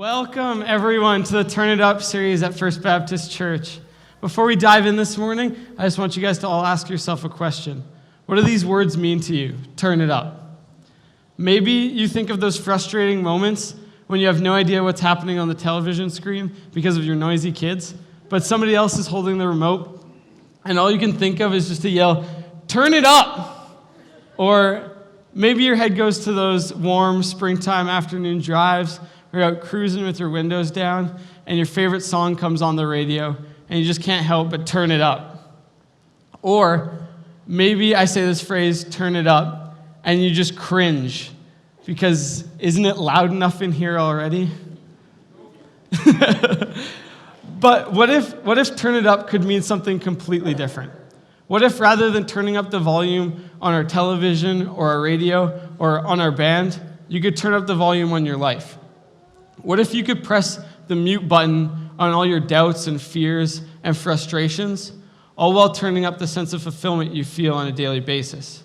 Welcome, everyone, to the Turn It Up series at First Baptist Church. Before we dive in this morning, I just want you guys to all ask yourself a question. What do these words mean to you? Turn it up. Maybe you think of those frustrating moments when you have no idea what's happening on the television screen because of your noisy kids, but somebody else is holding the remote, and all you can think of is just to yell, "Turn it up!" Or maybe your head goes to those warm springtime afternoon drives. You're out cruising with your windows down, and your favorite song comes on the radio, and you just can't help but turn it up. Or maybe I say this phrase, turn it up, and you just cringe, because isn't it loud enough in here already? But what if turn it up could mean something completely different? What if rather than turning up the volume on our television or our radio or on our band, you could turn up the volume on your life? What if you could press the mute button on all your doubts and fears and frustrations, all while turning up the sense of fulfillment you feel on a daily basis?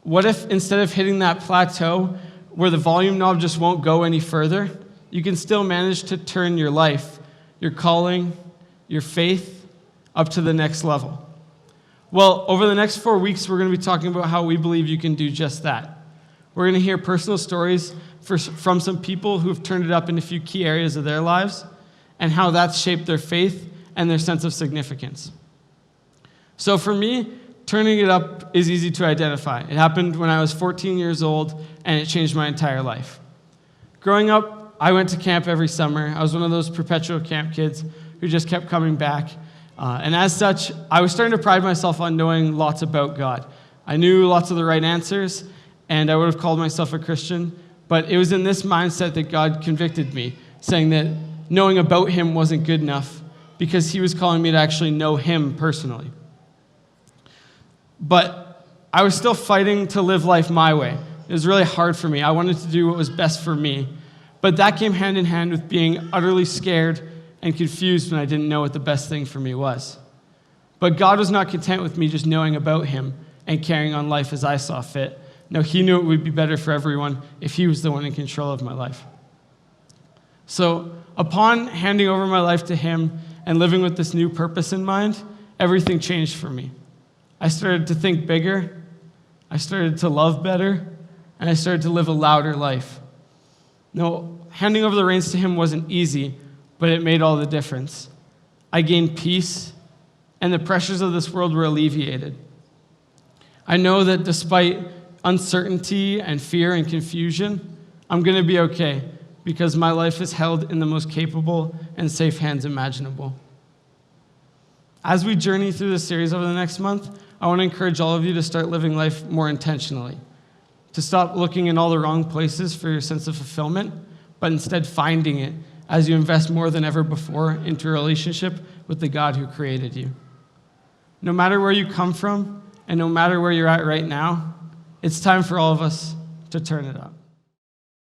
What if instead of hitting that plateau where the volume knob just won't go any further, you can still manage to turn your life, your calling, your faith up to the next level? Well, over the next 4 weeks, we're going to be talking about how we believe you can do just that. We're going to hear personal stories from some people who have turned it up in a few key areas of their lives and how that's shaped their faith and their sense of significance. So for me, turning it up is easy to identify. It happened when I was 14 years old, and it changed my entire life. Growing up, I went to camp every summer. I was one of those perpetual camp kids who just kept coming back. And as such, I was starting to pride myself on knowing lots about God. I knew lots of the right answers, and I would have called myself a Christian. But it was in this mindset that God convicted me, saying that knowing about him wasn't good enough because he was calling me to actually know him personally. But I was still fighting to live life my way. It was really hard for me. I wanted to do what was best for me. But that came hand in hand with being utterly scared and confused when I didn't know what the best thing for me was. But God was not content with me just knowing about him and carrying on life as I saw fit. No, he knew it would be better for everyone if he was the one in control of my life. So upon handing over my life to him and living with this new purpose in mind, everything changed for me. I started to think bigger, I started to love better, and I started to live a louder life. No, handing over the reins to him wasn't easy, but it made all the difference. I gained peace, and the pressures of this world were alleviated. I know that despite uncertainty and fear and confusion, I'm going to be okay because my life is held in the most capable and safe hands imaginable. As we journey through this series over the next month, I want to encourage all of you to start living life more intentionally, to stop looking in all the wrong places for your sense of fulfillment, but instead finding it as you invest more than ever before into a relationship with the God who created you. No matter where you come from and no matter where you're at right now, it's time for all of us to turn it up.